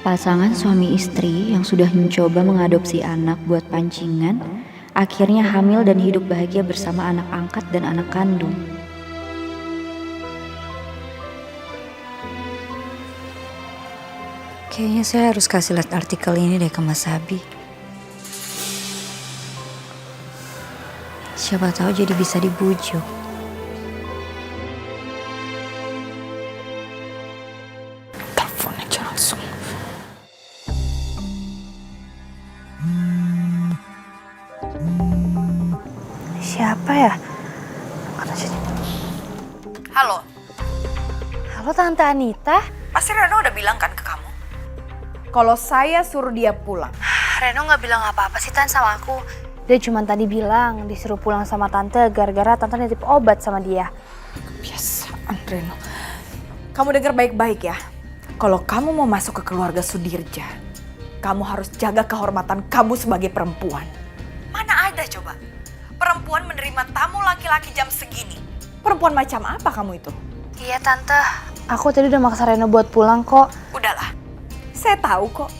Pasangan suami istri yang sudah mencoba mengadopsi anak buat pancingan, akhirnya hamil dan hidup bahagia bersama anak angkat dan anak kandung. Kayaknya saya harus kasih lihat artikel ini deh ke Mas Abi. Siapa tahu jadi bisa dibujuk. Telepon aja langsung. Siapa ya? Halo, Halo Tante Anita. pasti Reno udah bilang kan ke kamu? Kalau saya suruh dia pulang. Reno nggak bilang apa-apa sih Tan sama aku. Dia cuma tadi bilang disuruh pulang sama Tante gara-gara Tante nitip obat sama dia. Kebiasaan Reno. Kamu dengar baik-baik ya. Kalau kamu mau masuk ke keluarga Sudirja, kamu harus jaga kehormatan kamu sebagai perempuan. Mana ada coba perempuan menerima tamu laki-laki jam segini? Perempuan macam apa kamu itu? Iya Tante, aku tadi udah maksa Reno buat pulang kok. Udahlah, saya tahu kok.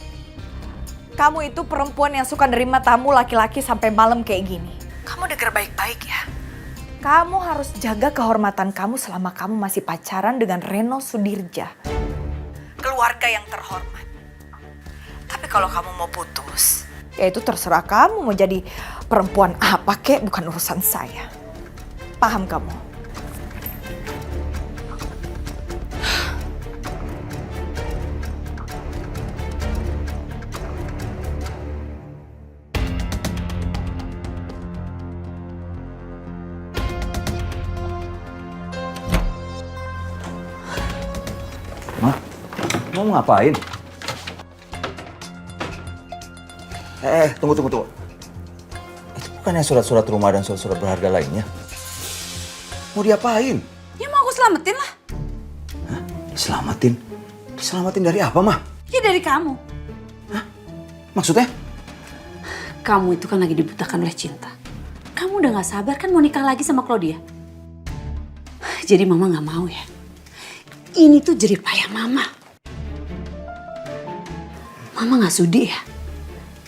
Kamu itu perempuan yang suka nerima tamu laki-laki sampai malam kayak gini. Kamu dengar baik-baik ya. Kamu harus jaga kehormatan kamu selama kamu masih pacaran dengan Reno Sudirja. Keluarga yang terhormat. Tapi kalau kamu mau putus, ya itu terserah kamu mau jadi perempuan apa kek, bukan urusan saya. Paham kamu? Mah, mau ngapain? Tunggu. Itu bukannya surat-surat rumah dan surat-surat berharga lainnya? Mau diapain? Ya mau aku selamatin lah. Hah? Diselamatin? Diselamatin dari apa, Mah? Ya dari kamu. Maksudnya? Kamu itu kan lagi dibutakan oleh cinta. Kamu udah gak sabar kan mau nikah lagi sama Claudia? Jadi mama gak mau ya. Ini tuh jerih payah mama. Mama gak sudi ya.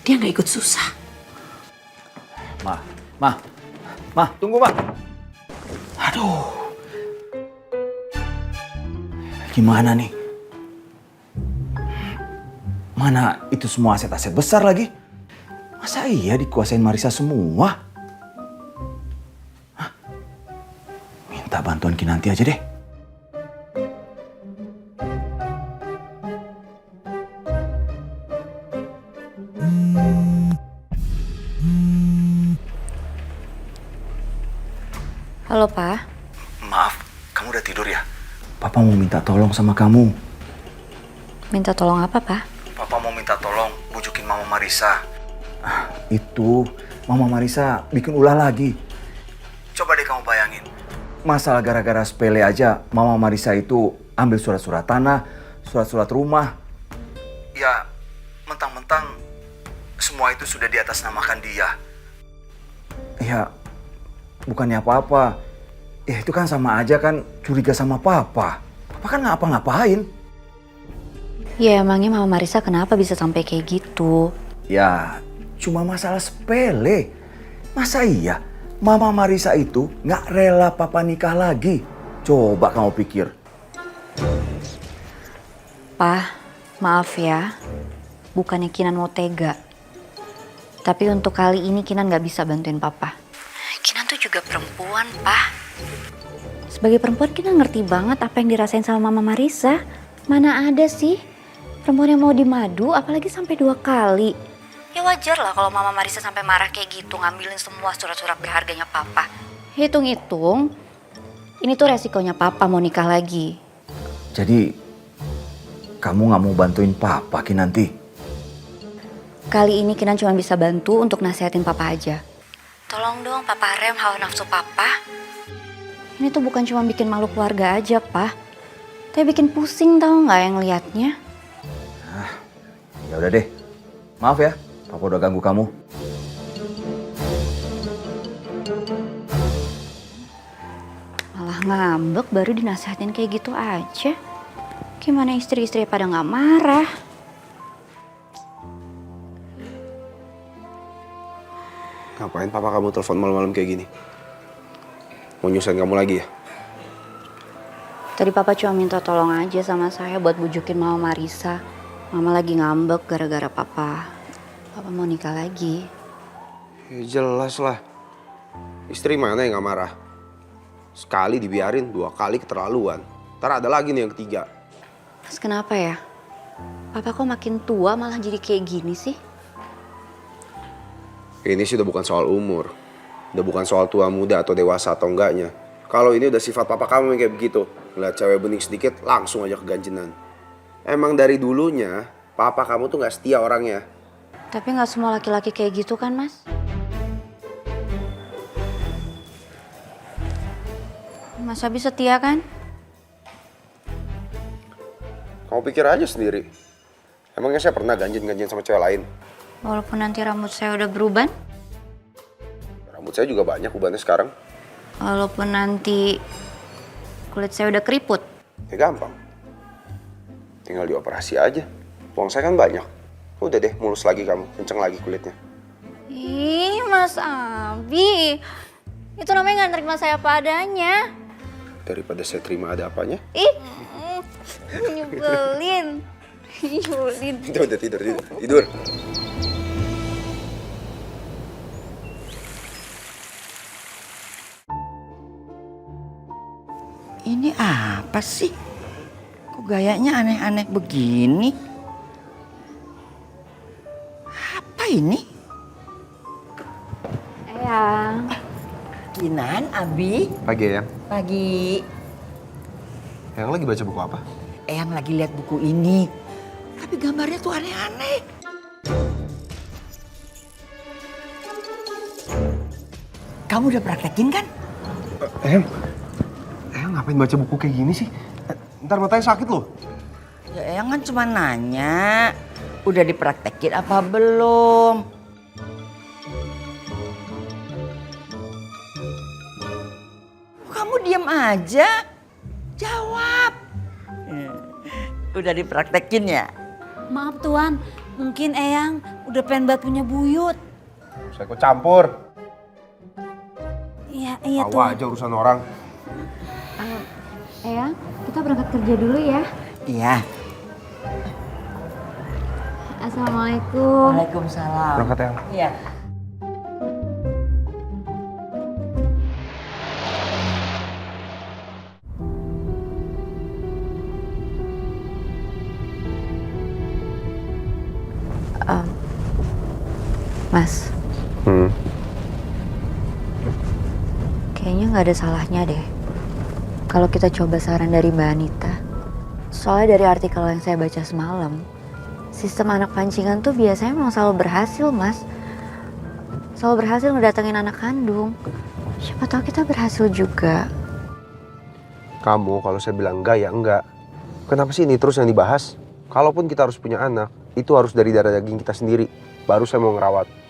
Dia gak ikut susah. Mah, tunggu, Mah. Aduh. Gimana nih? Mana itu semua aset-aset besar lagi? Masa iya dikuasain Marissa semua? Hah? Minta bantuan Kinanti aja deh. Halo, Pak. Maaf, kamu udah tidur ya? Papa mau minta tolong sama kamu. Minta tolong apa, Pak? Papa mau minta tolong bujukin Mama Marissa. Itu Mama Marissa bikin ulah lagi. Coba deh kamu bayangin. Masalah gara-gara sepele aja Mama Marissa itu ambil surat-surat tanah, surat-surat rumah. Ya, mentang-mentang semua itu sudah diatasnamakan dia. Ya, bukannya apa-apa. Ya itu kan sama aja kan curiga sama Papa. Papa kan nggak apa-ngapain. Ya emangnya Mama Marissa kenapa bisa sampai kayak gitu? Ya, cuma masalah sepele. Masa iya Mama Marissa itu nggak rela Papa nikah lagi? Coba kamu pikir. Pak, maaf ya. Bukannya Kinan mau tega. Tapi untuk kali ini Kinan gak bisa bantuin Papa. Kinan tuh juga perempuan, Pak. Sebagai perempuan Kinan ngerti banget apa yang dirasain sama Mama Marissa. Mana ada sih perempuan yang mau dimadu apalagi sampai 2 kali. Ya wajar lah kalau Mama Marissa sampai marah kayak gitu ngambilin semua surat-surat berharganya Papa. Hitung-hitung, ini tuh resikonya Papa mau nikah lagi. Jadi kamu nggak mau bantuin Papa Kinanti? Kali ini Kinan cuma bisa bantu untuk nasihatin Papa aja. Tolong dong Papa rem hawa nafsu Papa. Ini tuh bukan cuma bikin malu keluarga aja, Pak. Tapi bikin pusing tau nggak yang liatnya. Ya udah deh. Maaf ya, Papa udah ganggu kamu. Malah ngambek baru dinasihatin kayak gitu aja. Gimana istri-istri pada nggak marah? Ngapain papa kamu telepon malam-malam kayak gini? Mau nyusahin kamu lagi ya? Tadi papa cuma minta tolong aja sama saya buat bujukin Mama Marisa. Mama lagi ngambek gara-gara papa mau nikah lagi. Ya jelas lah. Istri mana yang gak marah? Sekali dibiarin, 2 kali keterlaluan. Ntar ada lagi nih yang ketiga. Mas kenapa ya? Papa kok makin tua malah jadi kayak gini sih? Ini sih udah bukan soal umur. Udah bukan soal tua muda atau dewasa atau enggaknya. Kalau ini udah sifat papa kamu yang kayak begitu. Ngeliat cewek bening sedikit, langsung aja keganjenan. Emang dari dulunya, papa kamu tuh gak setia orangnya. Tapi nggak semua laki-laki kayak gitu kan, Mas? Mas Abi setia kan? Kamu pikir aja sendiri. Emangnya saya pernah ganjen-ganjen sama cewek lain? Walaupun nanti rambut saya udah beruban, Rambut saya juga banyak ubannya sekarang. walaupun nanti kulit saya udah keriput. Ya gampang. Tinggal dioperasi aja. Uang saya kan banyak. Udah deh, mulus lagi kamu. Kenceng lagi kulitnya. Ih, Mas Abi. Itu namanya nggak nerima saya apa adanya. Daripada saya terima ada apanya. Ih, nyebelin. Nyebelin. Udah tidur. Ini apa sih? Kok gayanya aneh-aneh begini? Apa ini? Eyang. Kinan, Abi. Pagi ya. Pagi. Yang lagi baca buku apa? Eyang lagi lihat buku ini. Tapi gambarnya tuh aneh-aneh. Kamu udah praktekin kan? Eyang ngapain baca buku kayak gini sih? Ntar matanya sakit loh. Ya Eyang kan cuma nanya. Udah dipraktekin apa belum? Kamu diam aja. Jawab. Udah dipraktekin ya? Maaf Tuan, mungkin Eyang udah pengen banget punya buyut. Saya ikut campur. Iya Tahu Tuan. aja urusan orang. Eyang, kita berangkat kerja dulu ya. Iya. Assalamualaikum. Waalaikumsalam. Berangkat ya. Iya. Mas, kayaknya nggak ada salahnya deh kalau kita coba saran dari Mbak Anita. Soalnya dari artikel yang saya baca semalam, sistem anak pancingan tuh biasanya memang selalu berhasil, Mas. Selalu berhasil ngedatengin anak kandung. Siapa tahu kita berhasil juga. Kamu kalau saya bilang enggak ya enggak. Kenapa sih ini terus yang dibahas? Kalaupun kita harus punya anak, itu harus dari darah daging kita sendiri. Baru saya mau ngerawat.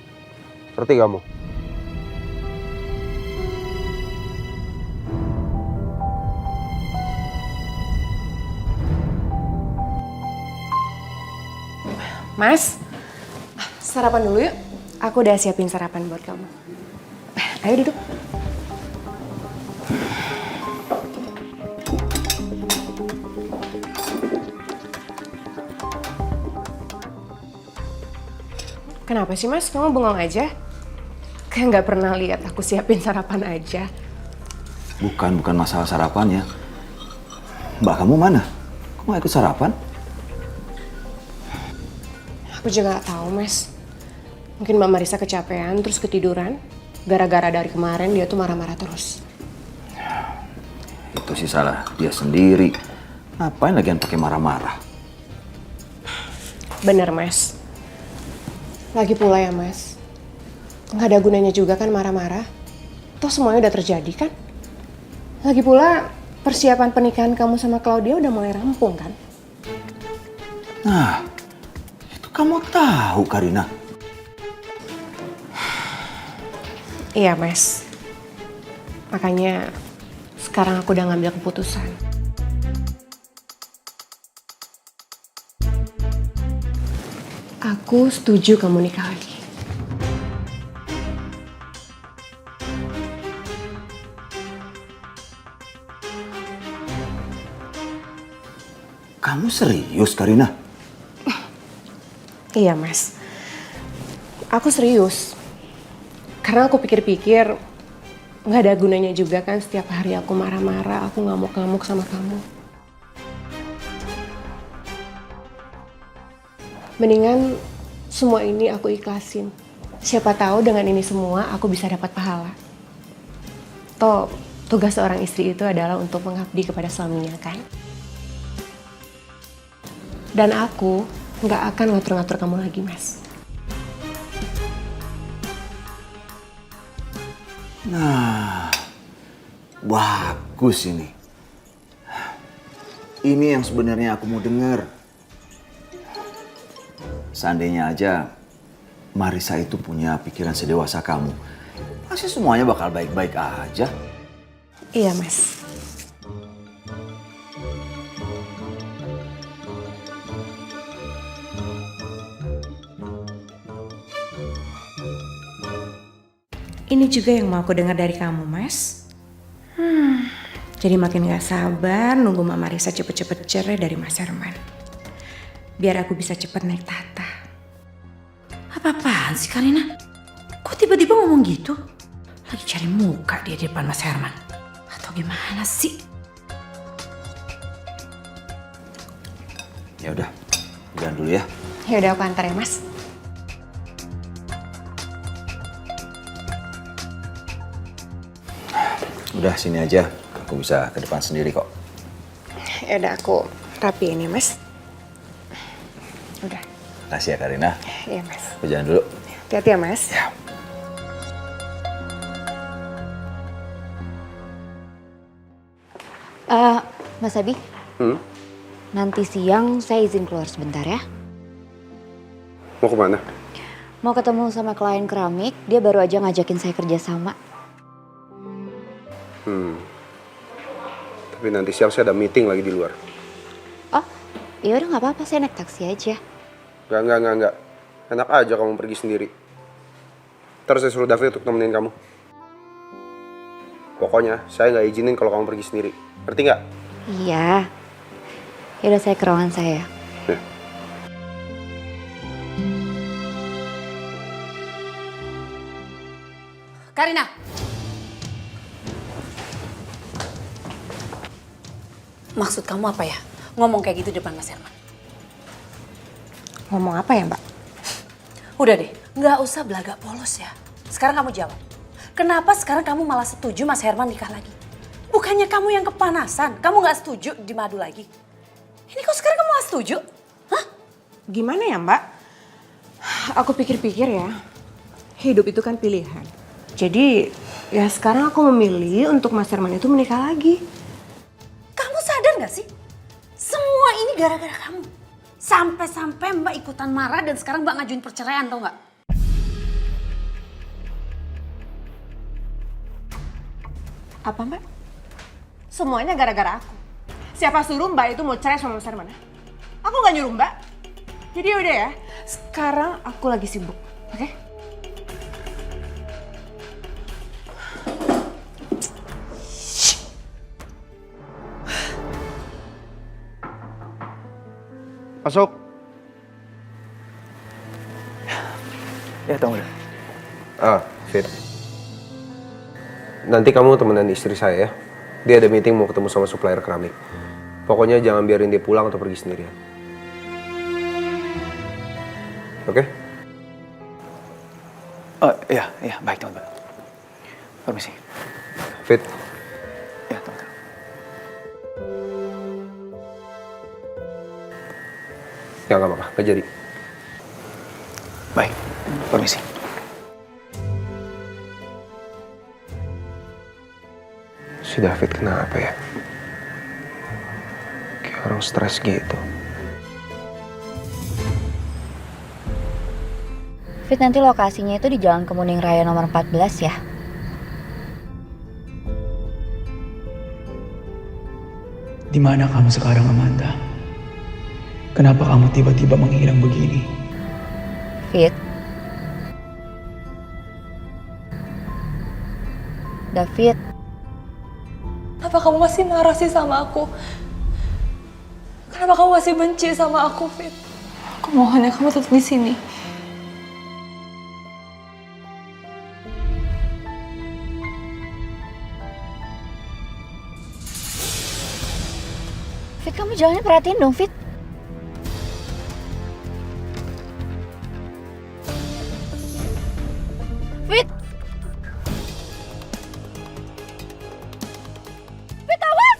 Ngerti kamu? Mas, sarapan dulu yuk. Aku udah siapin sarapan buat kamu. Ayo duduk. Kenapa sih Mas? Kamu bengong aja? Kayak nggak pernah lihat aku siapin sarapan aja. Bukan masalah sarapannya. Mbak kamu mana? Kok nggak ikut sarapan? Aku juga nggak tahu Mas. Mungkin Mbak Marisa kecapean terus ketiduran. Gara-gara dari kemarin dia tuh marah-marah terus. Itu sih salah dia sendiri. Ngapain lagian pakai marah-marah? Bener Mas. Lagi pula ya Mas, nggak ada gunanya juga kan marah-marah. Toh semuanya udah terjadi kan. Lagi pula persiapan pernikahan kamu sama Claudia udah mulai rampung kan. Nah, itu kamu tahu Karina. Iya Mas, makanya sekarang aku udah ngambil keputusan. Aku setuju kamu nikah lagi. Kamu serius, Karina? Iya, Mas. Aku serius. Karena aku pikir-pikir nggak ada gunanya juga kan setiap hari aku marah-marah, aku ngamuk-ngamuk sama kamu. Mendingan semua ini aku ikhlasin. Siapa tahu dengan ini semua aku bisa dapat pahala. Toh, tugas seorang istri itu adalah untuk mengabdi kepada suaminya kan? Dan aku nggak akan ngatur-ngatur kamu lagi, Mas. Nah, bagus ini. Ini yang sebenarnya aku mau dengar. Seandainya aja Marisa itu punya pikiran sedewasa kamu, pasti semuanya bakal baik-baik aja. Iya, Mas. Ini juga yang mau aku dengar dari kamu, Mas. Jadi makin gak sabar nunggu Mama Marisa cepet-cepet cerai dari Mas Herman. Biar aku bisa cepet naik tahta. Apa-apaan sih Karina? Kok tiba-tiba ngomong gitu? Lagi cari muka dia di depan Mas Herman. Atau gimana sih? Ya udah, jalan dulu ya. Ya udah aku antar ya, Mas. Udah sini aja, aku bisa ke depan sendiri kok. Ya udah aku rapiin ya, Mas. Udah. Makasih ya Karina. Iya, Mas. Aku jalan dulu. Hati-hati ya, Mas. Ya. Mas Abi, nanti siang saya izin keluar sebentar ya. Mau kemana? Mau ketemu sama klien keramik, dia baru aja ngajakin saya kerja sama. Tapi nanti siang saya ada meeting lagi di luar. Oh, ya udah nggak apa-apa, saya naik taksi aja. Enggak. Enak aja kamu pergi sendiri. Terus saya suruh David untuk nemenin kamu. Pokoknya saya nggak izinin kalau kamu pergi sendiri. Ngerti nggak? Iya. Ya udah saya ke ruangan saya. Ya. Karina. Maksud kamu apa ya? Ngomong kayak gitu depan Mas Herman. Ngomong apa ya, Mbak? Udah deh, nggak usah belagak polos ya. Sekarang kamu jawab. Kenapa sekarang kamu malah setuju Mas Herman nikah lagi? Bukannya kamu yang kepanasan, kamu nggak setuju di madu lagi. Ini kok sekarang kamu malah setuju? Hah? Gimana ya, Mbak? Aku pikir-pikir ya, hidup itu kan pilihan. Jadi ya sekarang aku memilih untuk Mas Herman itu menikah lagi. Kamu sadar nggak sih? Semua ini gara-gara kamu. Sampai-sampai Mbak ikutan marah dan sekarang Mbak ngajuin perceraian, tau nggak? Apa, Mbak? Semuanya gara-gara aku. Siapa suruh Mbak itu mau cerai sama Mas Herman? Aku nggak nyuruh Mbak. Jadi udah ya, sekarang aku lagi sibuk, oke? Masuk. Ya tunggu deh. Fit. Nanti kamu temenan istri saya ya. Dia ada meeting mau ketemu sama supplier keramik. Pokoknya jangan biarin dia pulang atau pergi sendirian. Oke? Oh iya, baik teman-teman. Permisi. Fit. Ya teman-teman. Ya nggak apa-apa, nggak jadi. Baik, permisi. Si David kenapa ya? Kayak orang stres gitu. Fit, nanti lokasinya itu di Jalan Kemuning Raya nomor 14 ya. Di mana kamu sekarang, Amanda? Kenapa kamu tiba-tiba menghilang begini? Fit. David. Apa kamu masih marah sih sama aku? Kenapa kamu masih benci sama aku, Fit? Aku mohon ya kamu tetap di sini. Fit, kamu jalannya perhatiin dong, Fit. Fit! Fit, awas!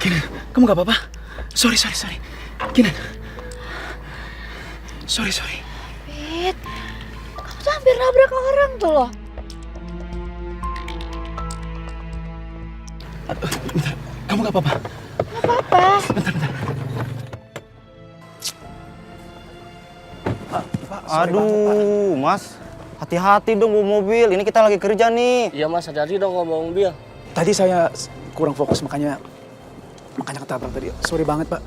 Kinan, kamu gak apa-apa? Sorry. Kinan. Sorry. Fit, kamu tuh hampir nabrak orang tuh loh. Bentar, kamu gak apa-apa? Gak apa-apa. Bentar. Aduh, Mas. Hati-hati dong bawa mobil. Ini kita lagi kerja nih. Iya Mas, hati-hati dong bawa mobil. Tadi saya kurang fokus makanya ketabrak tadi. Sorry banget, Pak.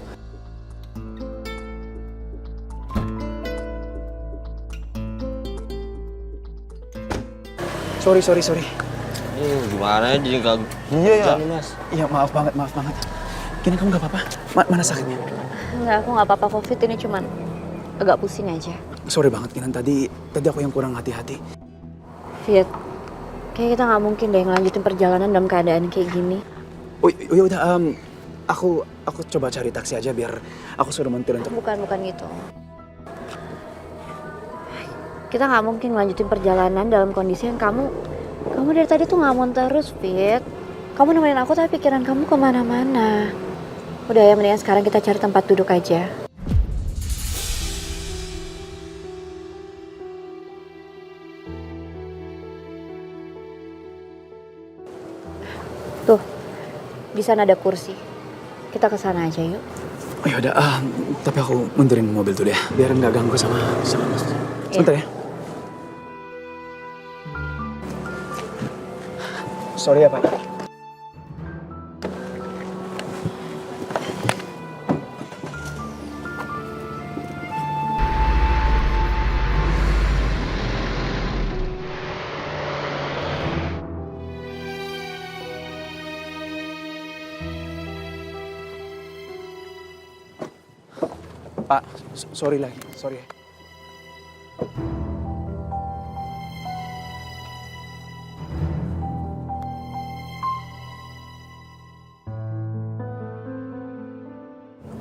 Sorry. Gimana ya, jadi nggak Iya. Mas. Iya, maaf banget. Kinan, kamu gak apa-apa? Mana sakitnya? Enggak, aku gak apa-apa kok, Fit. Ini cuman agak pusing aja. Sorry banget, Kinan. Tadi aku yang kurang hati-hati. Fit, kayak kita nggak mungkin deh ngelanjutin perjalanan dalam keadaan kayak gini. Oh, ya udah, aku coba cari taksi aja biar aku suruh montir untuk... Bukan gitu. Kita nggak mungkin ngelanjutin perjalanan dalam kondisi yang kamu dari tadi tuh ngamon terus, Fit. Kamu nemenin aku tapi pikiran kamu kemana-mana. Udah ya, mendingan sekarang kita cari tempat duduk aja. Tuh, di sana ada kursi. Kita ke sana aja yuk. Oh ya udah, tapi aku mundurin mobil dulu ya, biar nggak ganggu sama Mas. Sebentar ya. Sorry ya, Pak. Pak, sorry lagi, sorry ya.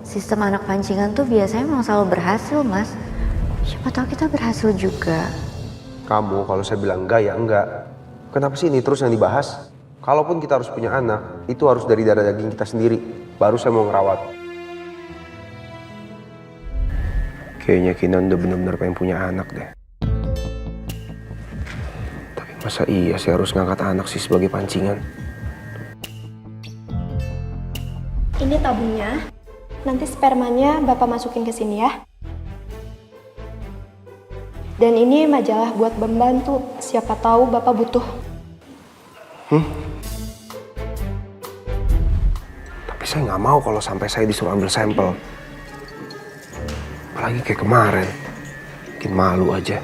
Sistem anak pancingan tuh biasanya memang selalu berhasil, Mas. Siapa tahu kita berhasil juga. Kamu kalau saya bilang enggak ya enggak. Kenapa sih ini terus yang dibahas? Kalaupun kita harus punya anak, itu harus dari darah daging kita sendiri. Baru saya mau ngerawat. Kayaknya Kinan udah benar-benar pengen punya anak deh. Tapi masa iya sih harus ngangkat anak sih sebagai pancingan? Ini tabungnya. Nanti spermanya Bapak masukin ke sini ya. Dan ini majalah buat pembantu. Siapa tahu Bapak butuh. Tapi saya nggak mau kalau sampai saya disuruh ambil sampel. Apalagi kayak kemarin. Bikin malu aja.